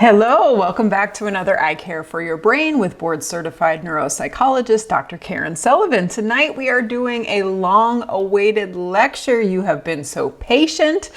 Hello, welcome back to another I Care for Your Brain with board-certified neuropsychologist, Dr. Karen Sullivan. Tonight we are doing a long-awaited lecture. You have been so patient.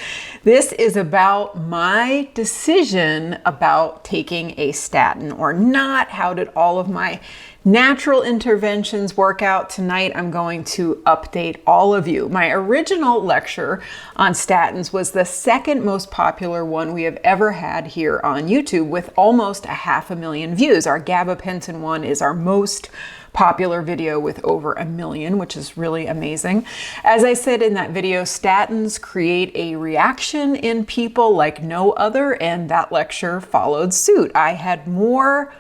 This is about my decision about taking a statin or not. How did all of my natural interventions work out? Tonight I'm going to update all of you. My original lecture on statins was the second most popular one we have ever had here on YouTube with almost 500,000 views. Our gabapentin one is our most popular video with over 1 million, which is really amazing. As I said in that video, statins create a reaction in people like no other, and that lecture followed suit. I had more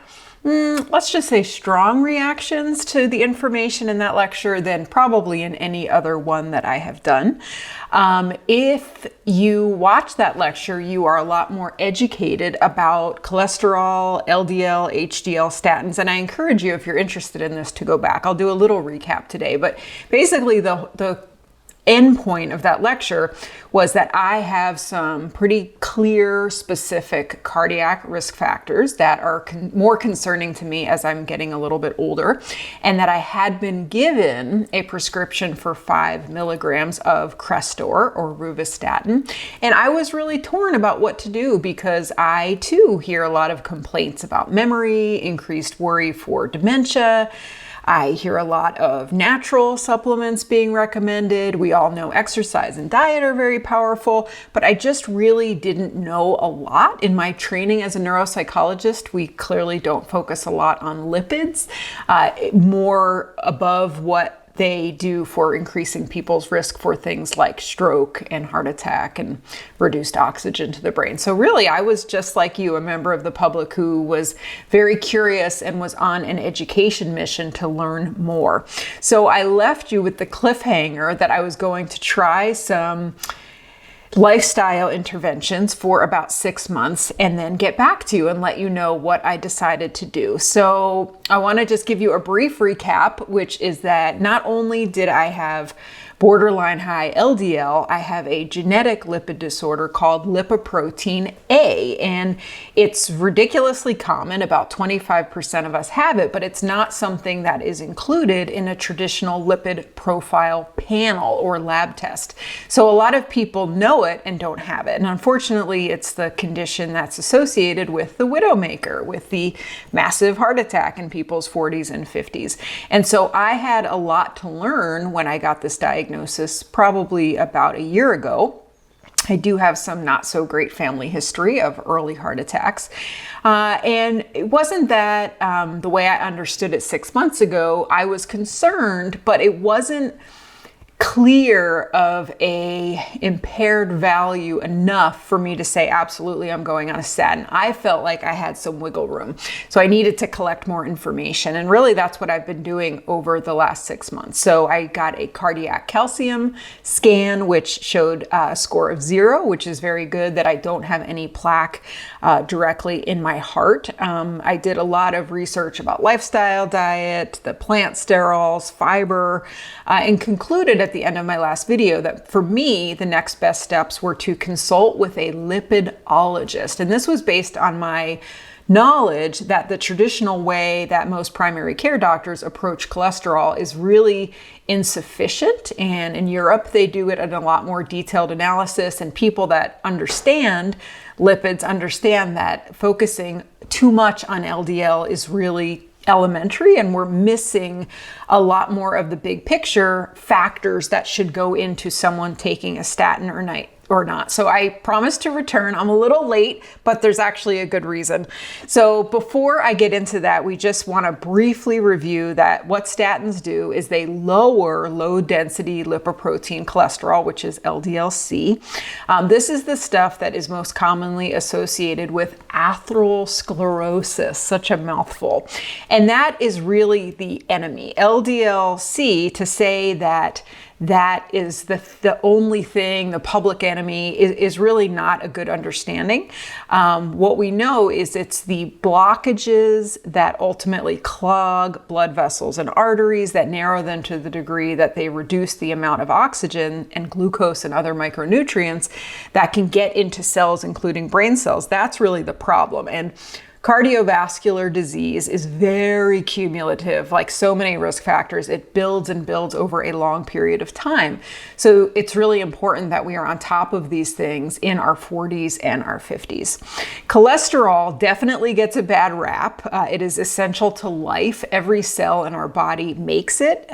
let's just say strong reactions to the information in that lecture than probably in any other one that I have done. If you watch that lecture, you are a lot more educated about cholesterol, LDL, HDL, statins, and I encourage you, if you're interested in this, to go back. I'll do a little recap today, but basically the end point of that lecture was that I have some pretty clear, specific cardiac risk factors that are more concerning to me as I'm getting a little bit older, and that I had been given a prescription for 5 milligrams of Crestor or Rosuvastatin, and I was really torn about what to do because I too hear a lot of complaints about memory, increased worry for dementia. I hear a lot of natural supplements being recommended. We all know exercise and diet are very powerful, but I just really didn't know a lot. In my training as a neuropsychologist, we clearly don't focus a lot on lipids, more above what they do for increasing people's risk for things like stroke and heart attack and reduced oxygen to the brain. So really, I was just like you, a member of the public who was very curious and was on an education mission to learn more. So I left you with the cliffhanger that I was going to try some lifestyle interventions for about 6 months and then get back to you and let you know what I decided to do. So I want to just give you a brief recap, which is that not only did I have borderline high LDL, I have a genetic lipid disorder called lipoprotein A, and it's ridiculously common. About 25% of us have it, but it's not something that is included in a traditional lipid profile panel or lab test. So a lot of people know it and don't have it. And unfortunately, it's the condition that's associated with the widowmaker, with the massive heart attack in people's 40s and 50s. And so I had a lot to learn when I got this diagnosis probably about a year ago. I do have some not so great family history of early heart attacks. And it wasn't that the way I understood it 6 months ago, I was concerned, but it wasn't clear of a impaired value enough for me to say, absolutely, I'm going on a statin. I felt like I had some wiggle room. So I needed to collect more information. And really that's what I've been doing over the last 6 months. So I got a cardiac calcium scan, which showed a score of 0, which is very good that I don't have any plaque directly in my heart. I did a lot of research about lifestyle, diet, the plant sterols, fiber, and concluded at the end of my last video that for me, the next best steps were to consult with a lipidologist. And this was based on my knowledge that the traditional way that most primary care doctors approach cholesterol is really insufficient. And in Europe, they do it in a lot more detailed analysis. And people that understand lipids understand that focusing too much on LDL is really elementary, and we're missing a lot more of the big picture factors that should go into someone taking a statin or not. So I promise to return. I'm a little late, but there's actually a good reason. So before I get into that, we just want to briefly review that what statins do is they lower low density lipoprotein cholesterol, which is LDL-C. This is the stuff that is most commonly associated with atherosclerosis, such a mouthful. And that is really the enemy. LDL-C, to say that that is the only thing, the public enemy, is really not a good understanding. What we know is it's the blockages that ultimately clog blood vessels and arteries, that narrow them to the degree that they reduce the amount of oxygen and glucose and other micronutrients that can get into cells, including brain cells. That's really the problem. And cardiovascular disease is very cumulative. Like so many risk factors, it builds and builds over a long period of time. So it's really important that we are on top of these things in our 40s and our 50s. Cholesterol definitely gets a bad rap. It is essential to life. Every cell in our body makes it.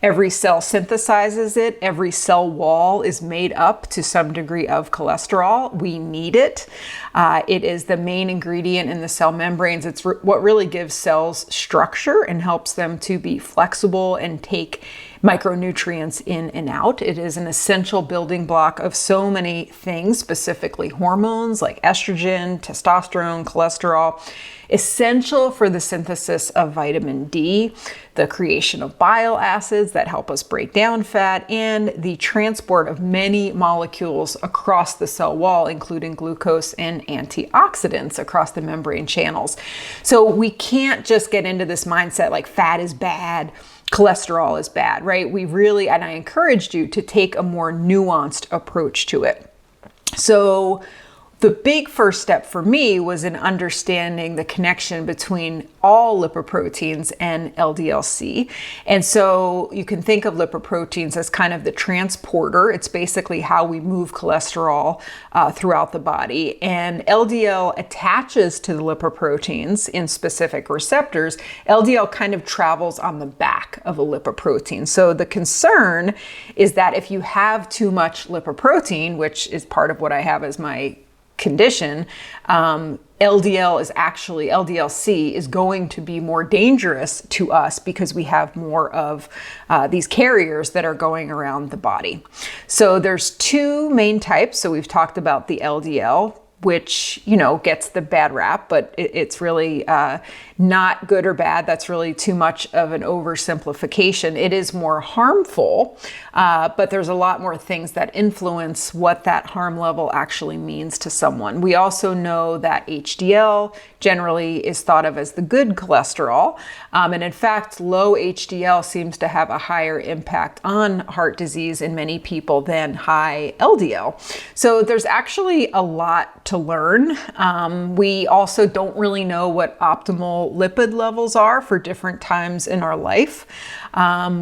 Every cell synthesizes it. Every cell wall is made up to some degree of cholesterol. We need it. It is the main ingredient in the cell membranes. It's what really gives cells structure and helps them to be flexible and take micronutrients in and out. It is an essential building block of so many things, specifically hormones like estrogen, testosterone, cholesterol, essential for the synthesis of vitamin D, the creation of bile acids that help us break down fat, and the transport of many molecules across the cell wall, including glucose and antioxidants across the membrane channels. So we can't just get into this mindset like fat is bad, cholesterol is bad, right? We really, and I encouraged you to take a more nuanced approach to it. So the big first step for me was in understanding the connection between all lipoproteins and LDL-C. And so you can think of lipoproteins as kind of the transporter. It's basically how we move cholesterol throughout the body. And LDL attaches to the lipoproteins in specific receptors. LDL kind of travels on the back of a lipoprotein. So the concern is that if you have too much lipoprotein, which is part of what I have as my condition, LDL-C is going to be more dangerous to us because we have more of these carriers that are going around the body. So there's two main types. So we've talked about the LDL, which, gets the bad rap, but it's really not good or bad. That's really too much of an oversimplification. It is more harmful, but there's a lot more things that influence what that harm level actually means to someone. We also know that HDL generally is thought of as the good cholesterol. And in fact, low HDL seems to have a higher impact on heart disease in many people than high LDL. So there's actually a lot to learn. We also don't really know what optimal lipid levels are for different times in our life.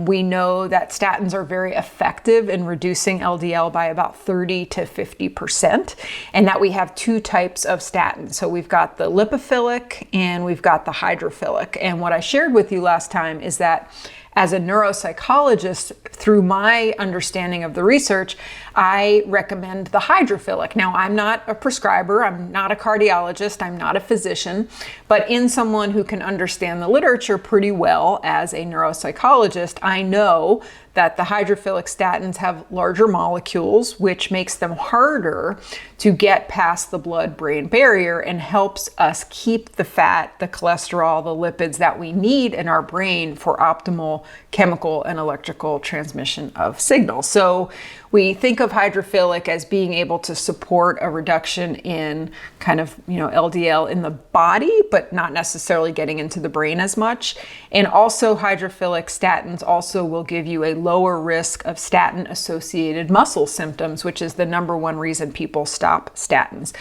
We know that statins are very effective in reducing LDL by about 30 to 50%, and that we have two types of statins. So we've got the lipophilic and we've got the hydrophilic. And what I shared with you last time is that as a neuropsychologist, through my understanding of the research, I recommend the hydrophilic. Now, I'm not a prescriber, I'm not a cardiologist, I'm not a physician, but in someone who can understand the literature pretty well as a neuropsychologist, I know that the hydrophilic statins have larger molecules, which makes them harder to get past the blood-brain barrier and helps us keep the fat, the cholesterol, the lipids that we need in our brain for optimal chemical and electrical transmission of signals. So we think of hydrophilic as being able to support a reduction in kind of, LDL in the body, but not necessarily getting into the brain as much. And also hydrophilic statins also will give you a lower risk of statin-associated muscle symptoms, which is the number one reason people stop statins.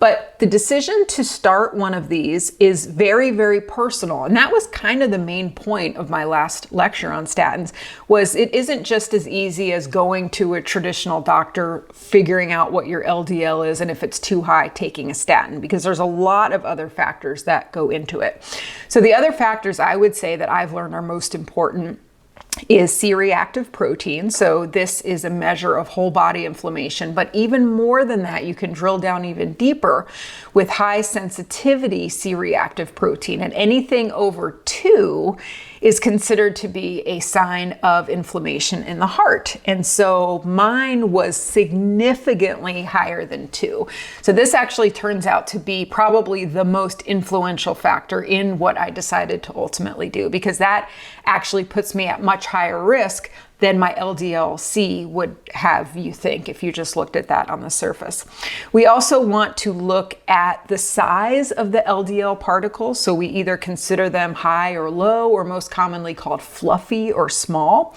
But the decision to start one of these is very, very personal. And that was kind of the main point of my last lecture on statins, was it isn't just as easy as going to a traditional doctor, figuring out what your LDL is, and if it's too high, taking a statin, because there's a lot of other factors that go into it. So the other factors I would say that I've learned are most important is C-reactive protein. So this is a measure of whole body inflammation, but even more than that, you can drill down even deeper with high sensitivity C-reactive protein, and anything over 2 is considered to be a sign of inflammation in the heart. And so mine was significantly higher than 2. So this actually turns out to be probably the most influential factor in what I decided to ultimately do, because that actually puts me at much higher risk than my LDL-C would have you think if you just looked at that on the surface. We also want to look at the size of the LDL particles. So we either consider them high or low, or most commonly called fluffy or small.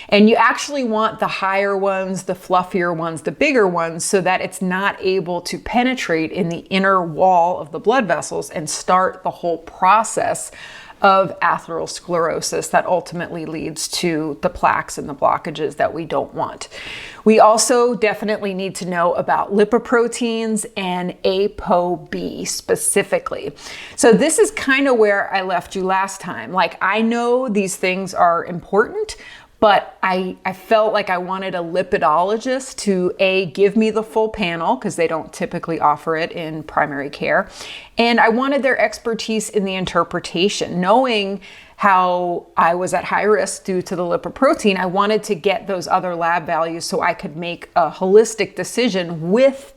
And you actually want the higher ones, the fluffier ones, the bigger ones, so that it's not able to penetrate in the inner wall of the blood vessels and start the whole process of atherosclerosis that ultimately leads to the plaques and the blockages that we don't want. We also definitely need to know about lipoproteins and ApoB specifically. So this is kind of where I left you last time. Like, I know these things are important, but I felt like I wanted a lipidologist to give me the full panel, because they don't typically offer it in primary care. And I wanted their expertise in the interpretation. Knowing how I was at high risk due to the lipoprotein, I wanted to get those other lab values so I could make a holistic decision with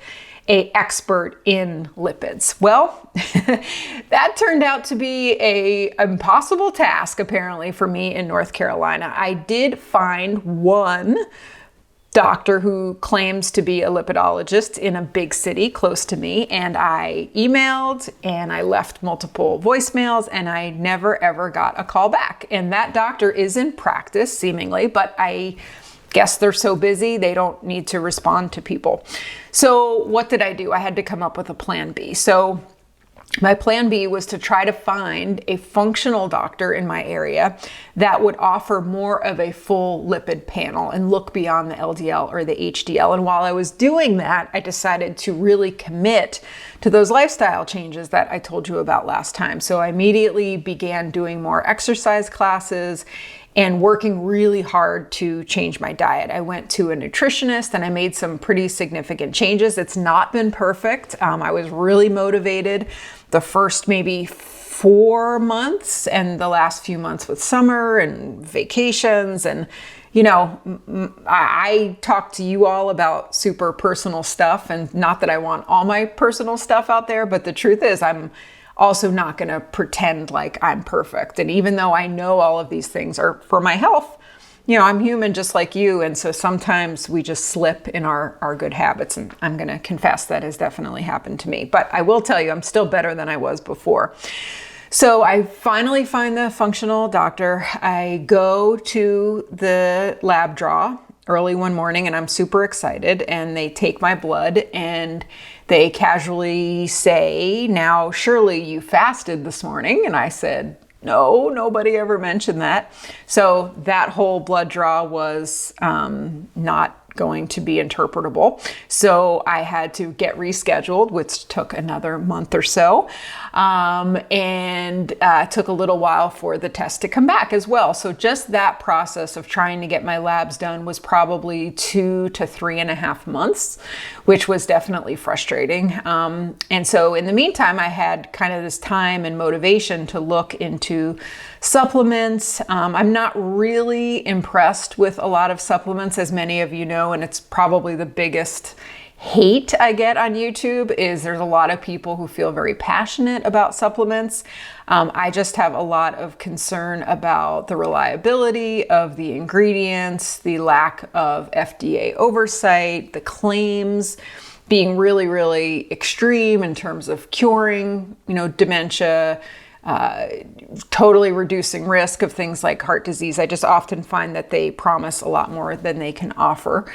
an expert in lipids. Well, that turned out to be an impossible task, apparently, for me in North Carolina. I did find one doctor who claims to be a lipidologist in a big city close to me, and I emailed and I left multiple voicemails, and I never ever got a call back. And that doctor is in practice, seemingly, but I guess they're so busy they don't need to respond to people. So what did I do? I had to come up with a plan B. So my plan B was to try to find a functional doctor in my area that would offer more of a full lipid panel and look beyond the LDL or the HDL. And while I was doing that, I decided to really commit to those lifestyle changes that I told you about last time. So I immediately began doing more exercise classes and working really hard to change my diet. I went to a nutritionist and I made some pretty significant changes. It's not been perfect. I was really motivated the first maybe 4 months, and the last few months with summer and vacations. And, you know, I talk to you all about super personal stuff, and not that I want all my personal stuff out there, but the truth is I'm also not going to pretend like I'm perfect. And even though I know all of these things are for my health, you know, I'm human just like you. And so sometimes we just slip in our good habits. And I'm going to confess that has definitely happened to me. But I will tell you, I'm still better than I was before. So I finally find the functional doctor. I go to the lab draw early one morning, and I'm super excited. And they take my blood and they casually say, "Now, surely you fasted this morning?" And I said, "No, nobody ever mentioned that." So that whole blood draw was not going to be interpretable. So I had to get rescheduled, which took another month or so. And took a little while for the test to come back as well. So just that process of trying to get my labs done was probably 2 to 3.5 months, which was definitely frustrating. And so in the meantime, I had kind of this time and motivation to look into supplements. I'm not really impressed with a lot of supplements, as many of you know, and it's probably the biggest hate I get on YouTube is there's a lot of people who feel very passionate about supplements. I just have a lot of concern about the reliability of the ingredients, the lack of FDA oversight, the claims being really, really extreme in terms of curing, you know, dementia, totally reducing risk of things like heart disease. I just often find that they promise a lot more than they can offer.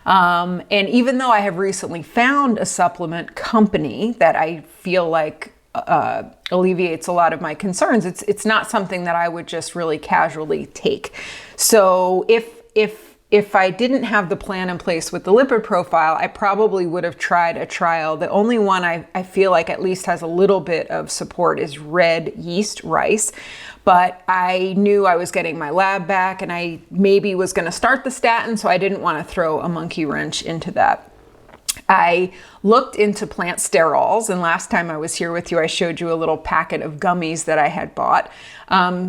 And even though I have recently found a supplement company that I feel like alleviates a lot of my concerns, it's not something that I would just really casually take. So if I didn't have the plan in place with the lipid profile, I probably would have tried a trial. The only one I feel like at least has a little bit of support is red yeast rice. But I knew I was getting my lab back, and I maybe was going to start the statin, so I didn't want to throw a monkey wrench into that. I looked into plant sterols, and last time I was here with you, I showed you a little packet of gummies that I had bought.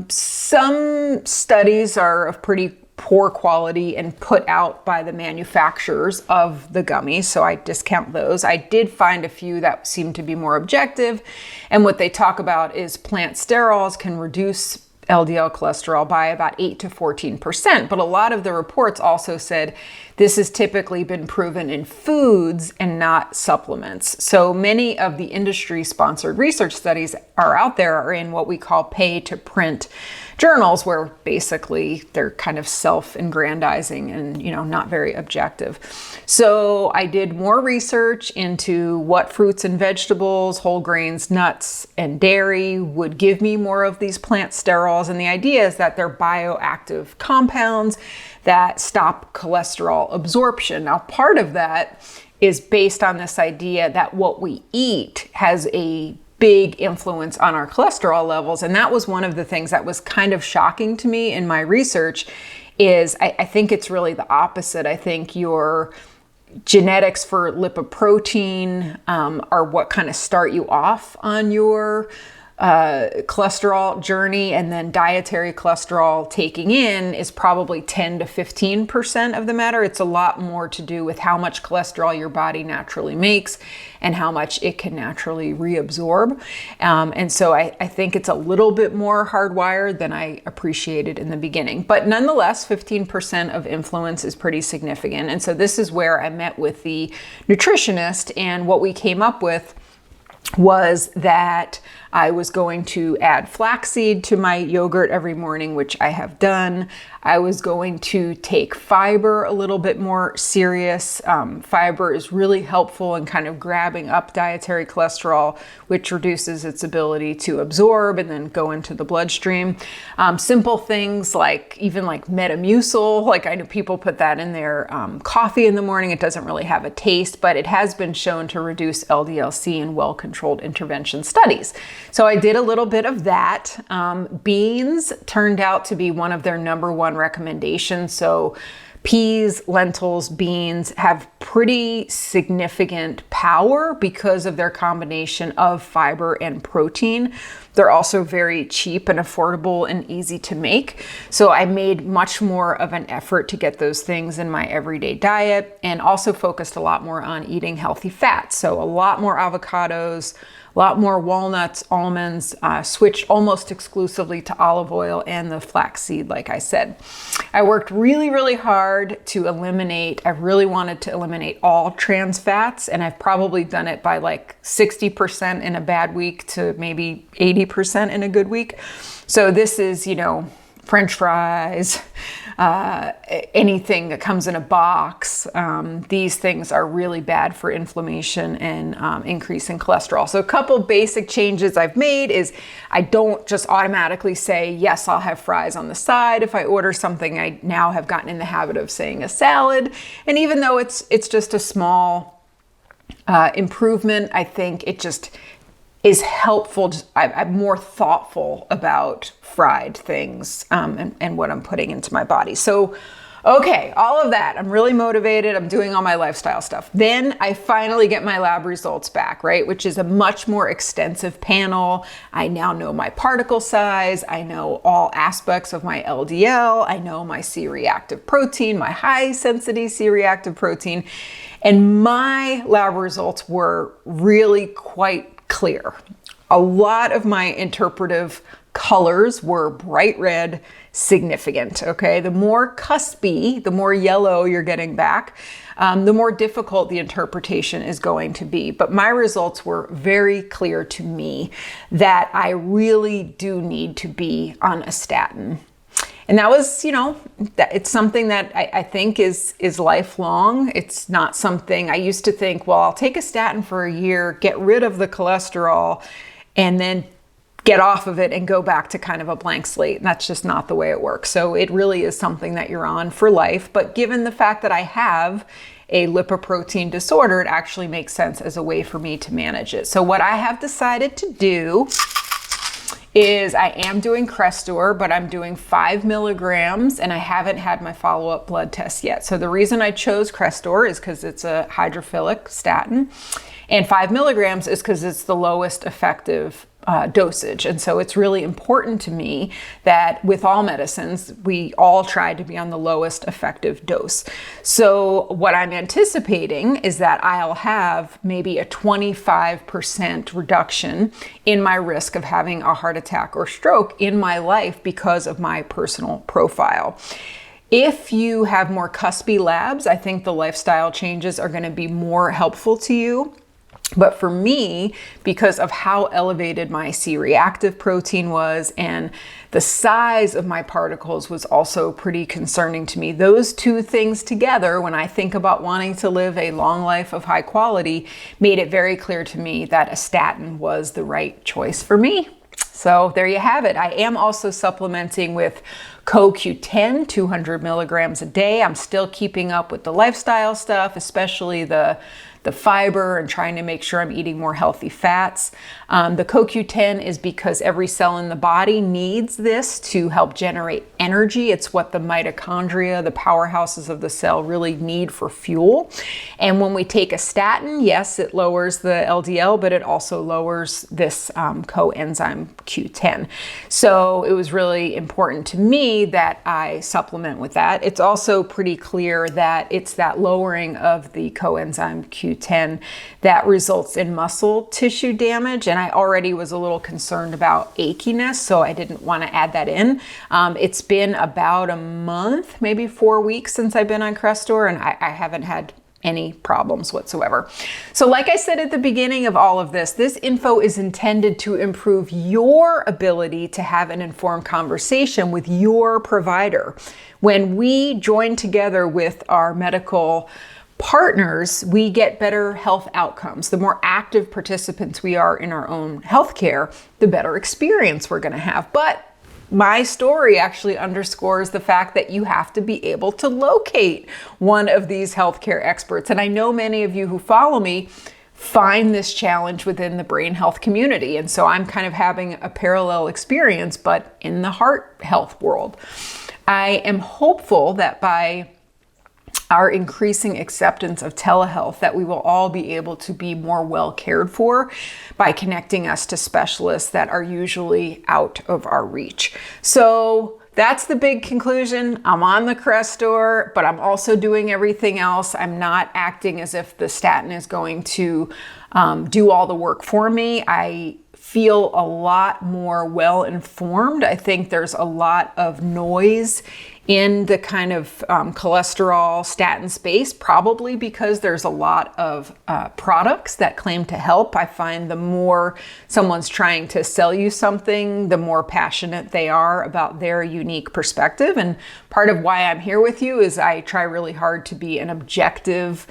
Some studies are of pretty poor quality and put out by the manufacturers of the gummies, so I discount those. I did find a few that seem to be more objective, and what they talk about is plant sterols can reduce LDL cholesterol by about 8 to 14%. But a lot of the reports also said this has typically been proven in foods and not supplements. So many of the industry-sponsored research studies are out there are in what we call pay-to-print journals, where basically they're kind of self-aggrandizing and, not very objective. So I did more research into what fruits and vegetables, whole grains, nuts, and dairy would give me more of these plant sterols. And the idea is that they're bioactive compounds that stop cholesterol absorption. Now, part of that is based on this idea that what we eat has a big influence on our cholesterol levels. And that was one of the things that was kind of shocking to me in my research is I think it's really the opposite. I think your genetics for lipoprotein are what kind of start you off on your cholesterol journey, and then dietary cholesterol taking in is probably 10 to 15% of the matter. It's a lot more to do with how much cholesterol your body naturally makes and how much it can naturally reabsorb. And so I think it's a little bit more hardwired than I appreciated in the beginning. But nonetheless, 15% of influence is pretty significant. And so this is where I met with the nutritionist, and what we came up with was that I was going to add flaxseed to my yogurt every morning, which I have done. I was going to take fiber a little bit more serious. Fiber is really helpful in kind of grabbing up dietary cholesterol, which reduces its ability to absorb and then go into the bloodstream. Simple things like even like Metamucil, like I know people put that in their coffee in the morning. It doesn't really have a taste, but it has been shown to reduce LDL-C in well-controlled intervention studies. So I did a little bit of that. Beans turned out to be one of their number one recommendations. So peas, lentils, beans have pretty significant power because of their combination of fiber and protein. They're also very cheap and affordable and easy to make. So I made much more of an effort to get those things in my everyday diet, and also focused a lot more on eating healthy fats. So a lot more avocados, a lot more walnuts, almonds, switched almost exclusively to olive oil and the flaxseed, like I said. I worked really, really hard to I really wanted to eliminate all trans fats, and I've probably done it by like 60% in a bad week to maybe 80% in a good week. So this is, French fries, anything that comes in a box. These things are really bad for inflammation and increasing cholesterol. So a couple basic changes I've made is I don't just automatically say, yes, I'll have fries on the side. If I order something, I now have gotten in the habit of saying a salad. And even though it's just a small improvement, I think it just is helpful. I'm more thoughtful about fried things and what I'm putting into my body. So, okay, all of that. I'm really motivated. I'm doing all my lifestyle stuff. Then I finally get my lab results back, right? Which is a much more extensive panel. I now know my particle size. I know all aspects of my LDL. I know my C-reactive protein, my high sensitivity C-reactive protein. And my lab results were really quite clear. A lot of my interpretive colors were bright red, significant, okay? The more cuspy, the more yellow you're getting back, the more difficult the interpretation is going to be. But my results were very clear to me that I really do need to be on a statin. And that was, that it's something that I think is lifelong. It's not something I used to think, well, I'll take a statin for a year, get rid of the cholesterol, and then get off of it and go back to kind of a blank slate. And that's just not the way it works. So it really is something that you're on for life. But given the fact that I have a lipoprotein disorder, it actually makes sense as a way for me to manage it. So what I have decided to do is I am doing Crestor, but I'm doing 5 milligrams, and I haven't had my follow-up blood test yet. So the reason I chose Crestor is because it's a hydrophilic statin, and 5 milligrams is because it's the lowest effective dosage. And so it's really important to me that with all medicines, we all try to be on the lowest effective dose. So what I'm anticipating is that I'll have maybe a 25% reduction in my risk of having a heart attack or stroke in my life because of my personal profile. If you have more cuspy labs, I think the lifestyle changes are going to be more helpful to you. But for me, because of how elevated my C-reactive protein was and the size of my particles was also pretty concerning to me, those two things together, when I think about wanting to live a long life of high quality, made it very clear to me that a statin was the right choice for me. So there you have it. I am also supplementing with CoQ10, 200 milligrams a day. I'm still keeping up with the lifestyle stuff, especially the fiber, and trying to make sure I'm eating more healthy fats. The CoQ10 is because every cell in the body needs this to help generate energy. It's what the mitochondria, the powerhouses of the cell, really need for fuel. And when we take a statin, yes, it lowers the LDL, but it also lowers this coenzyme Q10. So it was really important to me that I supplement with that. It's also pretty clear that it's that lowering of the coenzyme Q10 that results in muscle tissue damage. And I already was a little concerned about achiness, so I didn't want to add that in. It's been about a month, maybe 4 weeks since I've been on Crestor, and I haven't had any problems whatsoever. So like I said at the beginning of all of this, this info is intended to improve your ability to have an informed conversation with your provider. When we join together with our medical partners, we get better health outcomes. The more active participants we are in our own healthcare, the better experience we're going to have. But my story actually underscores the fact that you have to be able to locate one of these healthcare experts. And I know many of you who follow me find this challenge within the brain health community. And so I'm kind of having a parallel experience, but in the heart health world. I am hopeful that by our increasing acceptance of telehealth, that we will all be able to be more well cared for by connecting us to specialists that are usually out of our reach. So that's the big conclusion. I'm on the Crestor, but I'm also doing everything else. I'm not acting as if the statin is going to do all the work for me. I feel a lot more well informed. I think there's a lot of noise in the kind of cholesterol statin space, probably because there's a lot of products that claim to help. I find the more someone's trying to sell you something, the more passionate they are about their unique perspective. And part of why I'm here with you is I try really hard to be an objective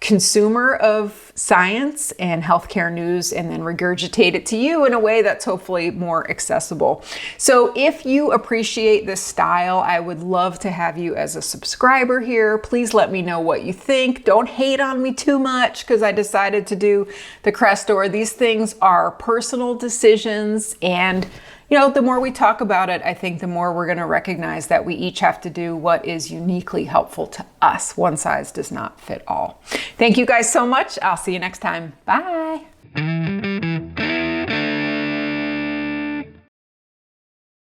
consumer of science and healthcare news, and then regurgitate it to you in a way that's hopefully more accessible. So if you appreciate this style, I would love to have you as a subscriber here. Please let me know what you think. Don't hate on me too much because I decided to do the Crestor. These things are personal decisions, and you know, the more we talk about it, I think the more we're going to recognize that we each have to do what is uniquely helpful to us. One size does not fit all. Thank you guys so much. I'll see you next time. Bye.